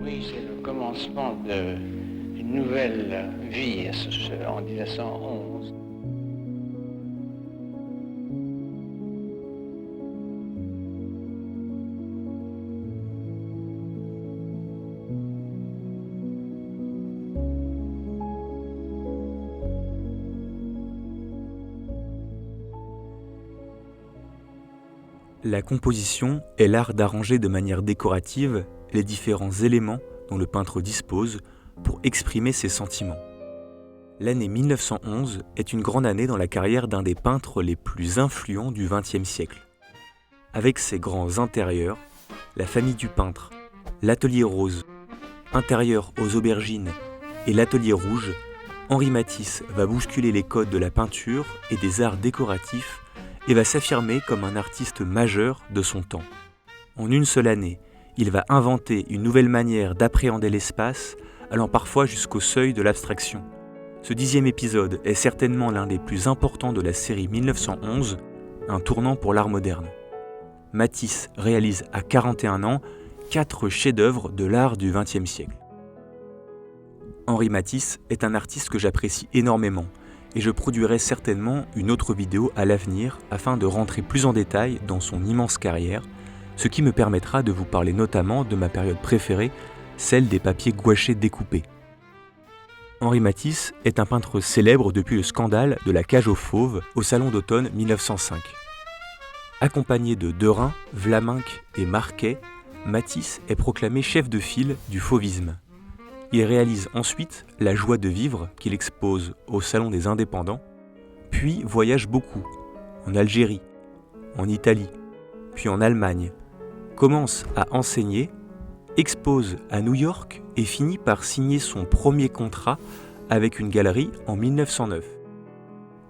Oui, c'est le commencement d'une nouvelle vie en 1911. La composition est l'art d'arranger de manière décorative les différents éléments dont le peintre dispose pour exprimer ses sentiments. L'année 1911 est une grande année dans la carrière d'un des peintres les plus influents du XXe siècle. Avec ses grands intérieurs, la famille du peintre, l'atelier rose, intérieur aux aubergines et l'atelier rouge, Henri Matisse va bousculer les codes de la peinture et des arts décoratifs et va s'affirmer comme un artiste majeur de son temps. En une seule année, il va inventer une nouvelle manière d'appréhender l'espace, allant parfois jusqu'au seuil de l'abstraction. Ce 10e épisode est certainement l'un des plus importants de la série 1911, un tournant pour l'art moderne. Matisse réalise à 41 ans 4 chefs-d'œuvre de l'art du XXe siècle. Henri Matisse est un artiste que j'apprécie énormément, et je produirai certainement une autre vidéo à l'avenir afin de rentrer plus en détail dans son immense carrière, ce qui me permettra de vous parler notamment de ma période préférée, celle des papiers gouachés découpés. Henri Matisse est un peintre célèbre depuis le scandale de la cage aux fauves au Salon d'automne 1905. Accompagné de Derain, Vlaminck et Marquet, Matisse est proclamé chef de file du fauvisme. Il réalise ensuite La joie de vivre qu'il expose au Salon des Indépendants, puis voyage beaucoup, en Algérie, en Italie, puis en Allemagne, commence à enseigner, expose à New York et finit par signer son premier contrat avec une galerie en 1909.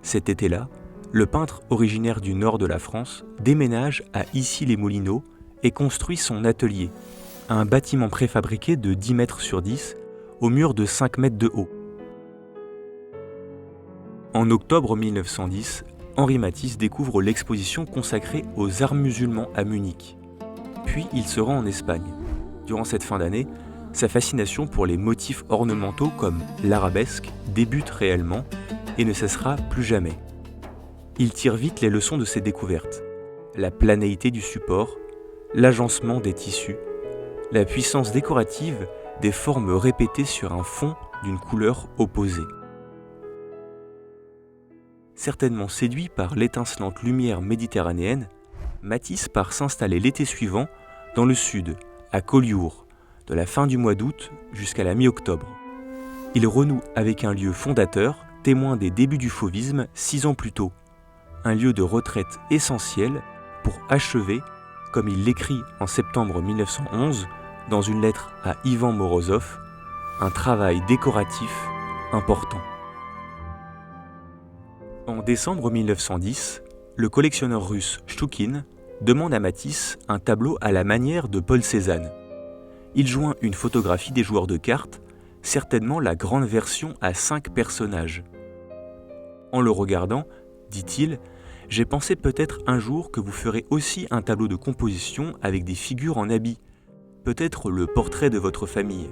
Cet été-là, le peintre originaire du nord de la France déménage à Issy-les-Moulineaux et construit son atelier, un bâtiment préfabriqué de 10 mètres sur 10, au mur de 5 mètres de haut. En octobre 1910, Henri Matisse découvre l'exposition consacrée aux arts musulmans à Munich. Puis il se rend en Espagne. Durant cette fin d'année, sa fascination pour les motifs ornementaux comme l'arabesque débute réellement et ne cessera plus jamais. Il tire vite les leçons de ses découvertes. La planéité du support, l'agencement des tissus, la puissance décorative des formes répétées sur un fond d'une couleur opposée. Certainement séduit par l'étincelante lumière méditerranéenne, Matisse part s'installer l'été suivant dans le sud, à Collioure, de la fin du mois d'août jusqu'à la mi-octobre. Il renoue avec un lieu fondateur, témoin des débuts du fauvisme 6 ans plus tôt, un lieu de retraite essentiel pour achever, comme il l'écrit en septembre 1911, dans une lettre à Ivan Morozov, un travail décoratif important. En décembre 1910, le collectionneur russe Shtukin demande à Matisse un tableau à la manière de Paul Cézanne. Il joint une photographie des joueurs de cartes, certainement la grande version à 5 personnages. En le regardant, dit-il, « J'ai pensé peut-être un jour que vous ferez aussi un tableau de composition avec des figures en habit, peut-être le portrait de votre famille. »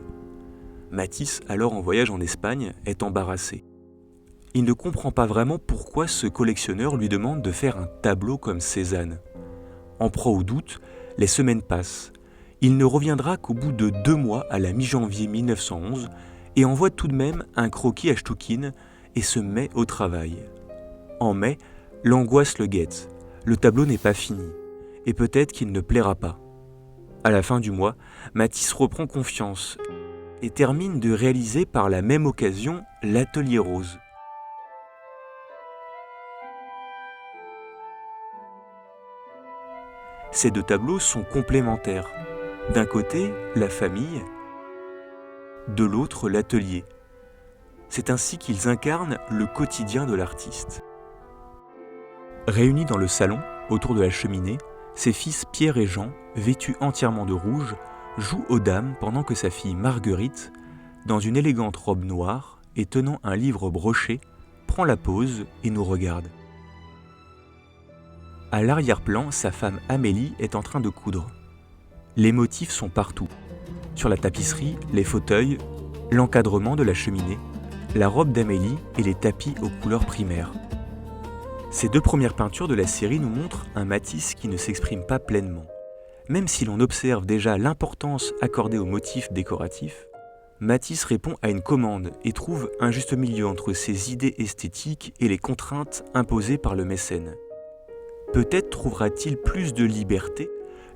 Matisse, alors en voyage en Espagne, est embarrassé. Il ne comprend pas vraiment pourquoi ce collectionneur lui demande de faire un tableau comme Cézanne. En proie au doute, les semaines passent. Il ne reviendra qu'au bout de 2 mois à la mi-janvier 1911 et envoie tout de même un croquis à Shtukin et se met au travail. En mai, l'angoisse le guette. Le tableau n'est pas fini et peut-être qu'il ne plaira pas. À la fin du mois, Matisse reprend confiance et termine de réaliser par la même occasion l'atelier rose. Ces 2 tableaux sont complémentaires. D'un côté, la famille, de l'autre, l'atelier. C'est ainsi qu'ils incarnent le quotidien de l'artiste. Réunis dans le salon, autour de la cheminée, ses fils Pierre et Jean, vêtus entièrement de rouge, jouent aux dames pendant que sa fille Marguerite, dans une élégante robe noire et tenant un livre broché, prend la pose et nous regarde. À l'arrière-plan, sa femme Amélie est en train de coudre. Les motifs sont partout. sur la tapisserie, les fauteuils, l'encadrement de la cheminée, la robe d'Amélie et les tapis aux couleurs primaires. Ces 2 premières peintures de la série nous montrent un Matisse qui ne s'exprime pas pleinement. Même si l'on observe déjà l'importance accordée aux motifs décoratifs, Matisse répond à une commande et trouve un juste milieu entre ses idées esthétiques et les contraintes imposées par le mécène. Peut-être trouvera-t-il plus de liberté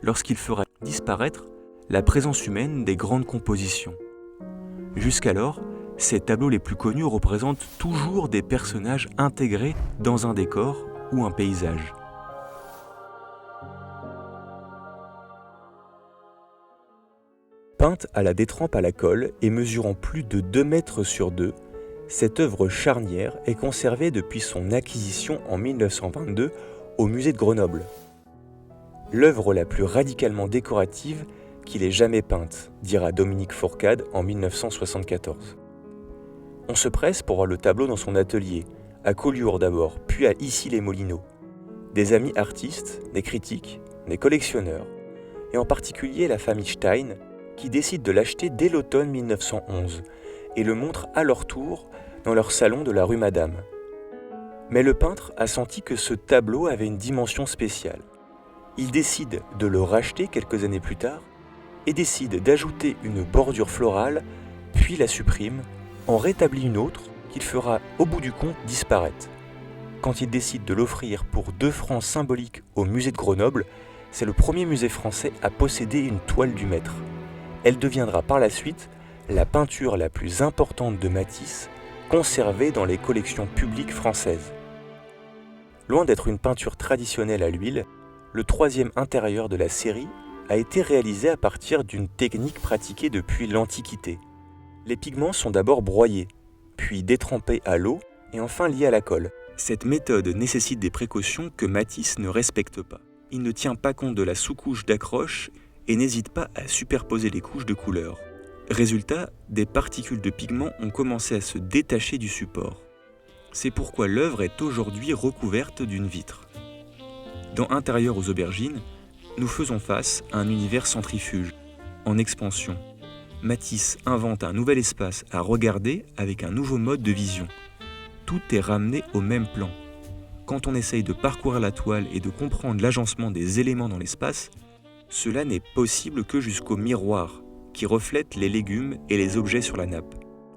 lorsqu'il fera disparaître la présence humaine des grandes compositions. Jusqu'alors, ses tableaux les plus connus représentent toujours des personnages intégrés dans un décor ou un paysage. Peinte à la détrempe à la colle et mesurant plus de 2 mètres sur 2, cette œuvre charnière est conservée depuis son acquisition en 1922 au musée de Grenoble. L'œuvre la plus radicalement décorative qu'il ait jamais peinte, dira Dominique Fourcade en 1974. On se presse pour voir le tableau dans son atelier, à Collioure d'abord, puis à Issy-les-Moulineaux. Des amis artistes, des critiques, des collectionneurs, et en particulier la famille Stein, qui décide de l'acheter dès l'automne 1911 et le montre à leur tour dans leur salon de la rue Madame. Mais le peintre a senti que ce tableau avait une dimension spéciale. Il décide de le racheter quelques années plus tard et décide d'ajouter une bordure florale, puis la supprime, en rétablit une autre qu'il fera au bout du compte disparaître. Quand il décide de l'offrir pour 2 francs symboliques au musée de Grenoble, c'est le premier musée français à posséder une toile du maître. Elle deviendra par la suite la peinture la plus importante de Matisse, conservée dans les collections publiques françaises. Loin d'être une peinture traditionnelle à l'huile, le 3e intérieur de la série a été réalisé à partir d'une technique pratiquée depuis l'Antiquité. Les pigments sont d'abord broyés, puis détrempés à l'eau et enfin liés à la colle. Cette méthode nécessite des précautions que Matisse ne respecte pas. Il ne tient pas compte de la sous-couche d'accroche et n'hésite pas à superposer les couches de couleurs. Résultat, des particules de pigments ont commencé à se détacher du support. C'est pourquoi l'œuvre est aujourd'hui recouverte d'une vitre. Dans Intérieur aux aubergines, nous faisons face à un univers centrifuge, en expansion. Matisse invente un nouvel espace à regarder avec un nouveau mode de vision. Tout est ramené au même plan. Quand on essaye de parcourir la toile et de comprendre l'agencement des éléments dans l'espace, cela n'est possible que jusqu'au miroir, qui reflète les légumes et les objets sur la nappe.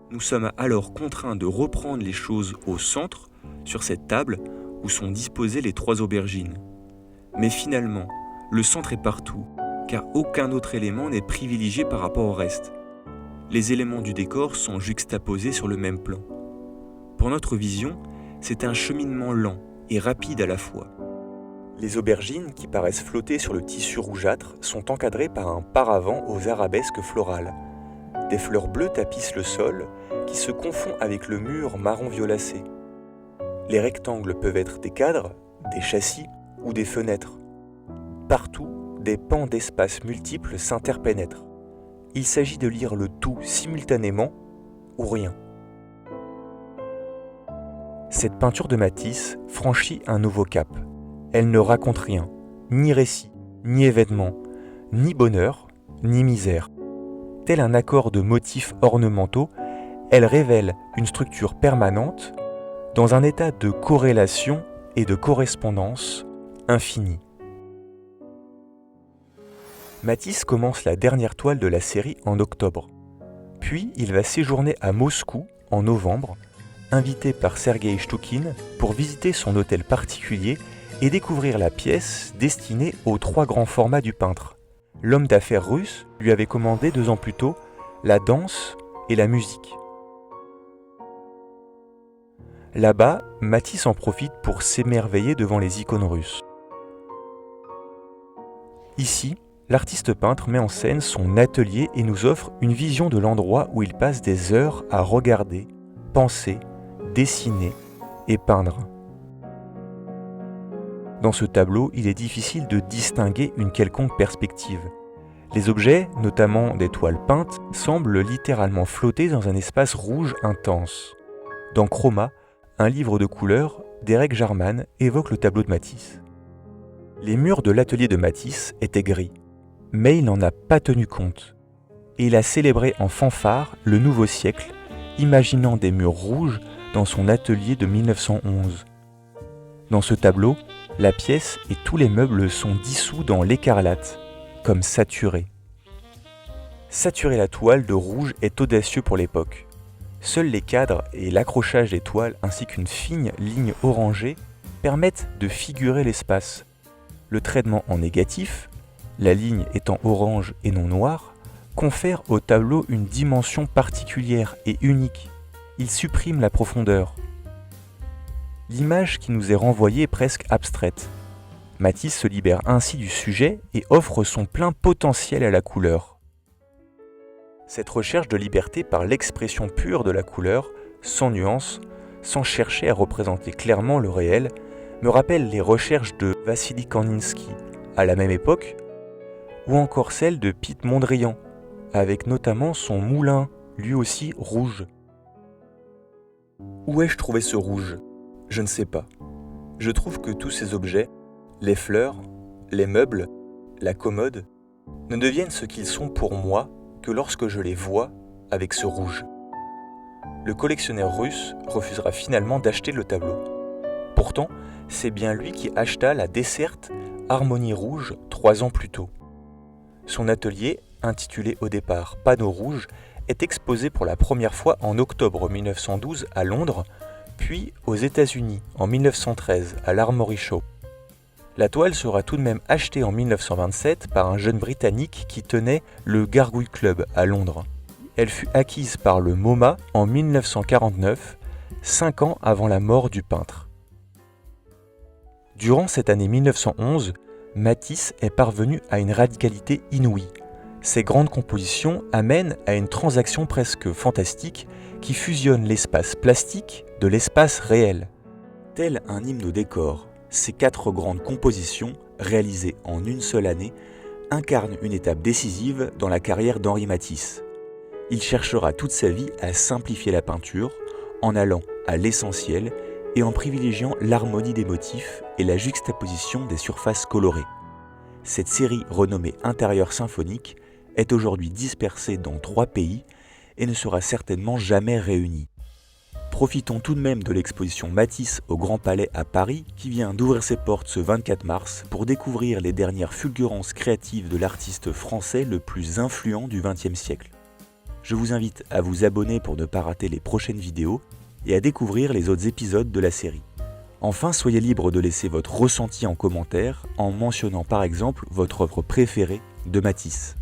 Nous sommes alors contraints de reprendre les choses au centre, sur cette table où sont disposées les 3 aubergines. Mais finalement, le centre est partout, car aucun autre élément n'est privilégié par rapport au reste. Les éléments du décor sont juxtaposés sur le même plan. Pour notre vision, c'est un cheminement lent et rapide à la fois. Les aubergines, qui paraissent flotter sur le tissu rougeâtre, sont encadrées par un paravent aux arabesques florales. Des fleurs bleues tapissent le sol, qui se confond avec le mur marron violacé. Les rectangles peuvent être des cadres, des châssis ou des fenêtres. Partout, des pans d'espaces multiples s'interpénètrent. Il s'agit de lire le tout simultanément ou rien. Cette peinture de Matisse franchit un nouveau cap. Elle ne raconte rien, ni récit, ni événement, ni bonheur, ni misère. Tel un accord de motifs ornementaux, elle révèle une structure permanente dans un état de corrélation et de correspondance infinie. Matisse commence la dernière toile de la série en octobre. Puis il va séjourner à Moscou en novembre, invité par Sergueï Chtoukine pour visiter son hôtel particulier et découvrir la pièce destinée aux 3 grands formats du peintre. L'homme d'affaires russe lui avait commandé 2 ans plus tôt la danse et la musique. Là-bas, Matisse en profite pour s'émerveiller devant les icônes russes. Ici, l'artiste peintre met en scène son atelier et nous offre une vision de l'endroit où il passe des heures à regarder, penser, dessiner et peindre. Dans ce tableau, il est difficile de distinguer une quelconque perspective. Les objets, notamment des toiles peintes, semblent littéralement flotter dans un espace rouge intense. Dans Chroma, un livre de couleurs, Derek Jarman évoque le tableau de Matisse. Les murs de l'atelier de Matisse étaient gris, mais il n'en a pas tenu compte. et il a célébré en fanfare le nouveau siècle, imaginant des murs rouges dans son atelier de 1911. Dans ce tableau, la pièce et tous les meubles sont dissous dans l'écarlate, comme saturés. Saturer la toile de rouge est audacieux pour l'époque. Seuls les cadres et l'accrochage des toiles ainsi qu'une fine ligne orangée permettent de figurer l'espace. Le traitement en négatif, la ligne étant orange et non noire, confère au tableau une dimension particulière et unique. Il supprime la profondeur. L'image qui nous est renvoyée est presque abstraite. Matisse se libère ainsi du sujet et offre son plein potentiel à la couleur. Cette recherche de liberté par l'expression pure de la couleur, sans nuance, sans chercher à représenter clairement le réel, me rappelle les recherches de Vassili Kandinsky, à la même époque, ou encore celles de Piet Mondrian, avec notamment son moulin, lui aussi rouge. Où ai-je trouvé ce rouge ? Je ne sais pas. Je trouve que tous ces objets, les fleurs, les meubles, la commode, ne deviennent ce qu'ils sont pour moi que lorsque je les vois avec ce rouge. Le collectionneur russe refusera finalement d'acheter le tableau. Pourtant, c'est bien lui qui acheta la desserte Harmonie rouge 3 ans plus tôt. Son atelier, intitulé au départ Panneau rouge, est exposé pour la première fois en octobre 1912 à Londres, puis aux États-Unis en 1913 à l'Armory Show. La toile sera tout de même achetée en 1927 par un jeune Britannique qui tenait le Gargoyle Club à Londres. Elle fut acquise par le MoMA en 1949, 5 ans avant la mort du peintre. Durant cette année 1911, Matisse est parvenu à une radicalité inouïe. Ses grandes compositions amènent à une transaction presque fantastique qui fusionne l'espace plastique de l'espace réel. Tel un hymne au décor, ces 4 grandes compositions, réalisées en une seule année, incarnent une étape décisive dans la carrière d'Henri Matisse. Il cherchera toute sa vie à simplifier la peinture, en allant à l'essentiel et en privilégiant l'harmonie des motifs et la juxtaposition des surfaces colorées. Cette série renommée Intérieur symphonique est aujourd'hui dispersée dans 3 pays et ne sera certainement jamais réunie. Profitons tout de même de l'exposition Matisse au Grand Palais à Paris qui vient d'ouvrir ses portes ce 24 mars pour découvrir les dernières fulgurances créatives de l'artiste français le plus influent du XXe siècle. Je vous invite à vous abonner pour ne pas rater les prochaines vidéos et à découvrir les autres épisodes de la série. Enfin, soyez libre de laisser votre ressenti en commentaire en mentionnant par exemple votre œuvre préférée de Matisse.